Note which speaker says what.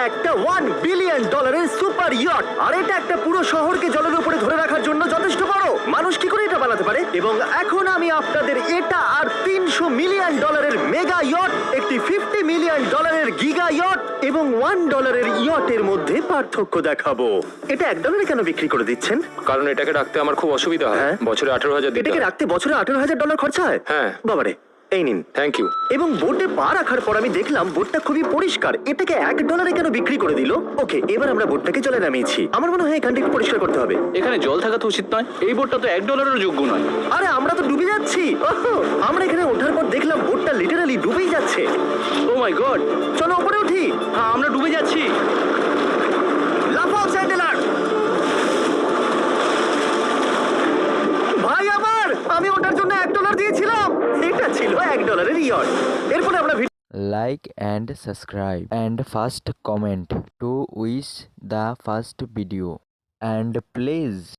Speaker 1: একটা $1 billion super yacht, আর এটা একটা পুরো শহরকে জলের উপরে ধরে রাখার জন্য যথেষ্ট বড়। মানুষ কি করে এটা বানাতে পারে? এবং এখন আমি আপনাদের এটা আর $300 মিলিয়ন মেগা ইয়ট, একটি $50 মিলিয়ন গিগা ইয়ট এবং $1 ইয়টের মধ্যে পার্থক্য দেখাবো। এটা $1 কেন বিক্রি করে দিচ্ছেন?
Speaker 2: কারণ এটাকে রাখতে আমার খুব অসুবিধা হয়।
Speaker 1: হ্যাঁ।
Speaker 2: বছরে 18,000 দিতে
Speaker 1: এটাকে
Speaker 2: হয়।
Speaker 1: রাখতে বছরে $18,000 খরচা হয়?
Speaker 2: হ্যাঁ।
Speaker 1: বাবারে, এই নিন।
Speaker 2: Thank you.
Speaker 1: এবং বোটে পা রাখার পর আমি দেখলাম বোটটা খুবই পরিষ্কার। এটাকে $1 কেন বিক্রি করে দিল? ওকে, এবার আমরা বোটটাকে জলে নামিয়েছি। আমার মনে হয় এখানটা একটু পরিষ্কার করতে হবে।
Speaker 3: এখানে জল থাকা তো উচিত নয়। এই বোটটা তো $1 যোগ্য নয়।
Speaker 1: আরে আমরা তো ডুবে যাচ্ছি। ওহো, আমরা এখানে ওঠার পর দেখলাম বোটটা লিটারালি ডুবেই যাচ্ছে।
Speaker 3: ও মাই গড,
Speaker 1: চলো উপরে উঠি।
Speaker 3: আমরা ডুবে যাচ্ছি।
Speaker 1: লাফাও চ্যান্ডেলার। ভাই আমার, আমি ওটার জন্য $1 দিয়েছিলাম। এটা ছিল $1 ইয়ট। এরপরে আমরা
Speaker 4: Like and subscribe and first comment to wish the first video and please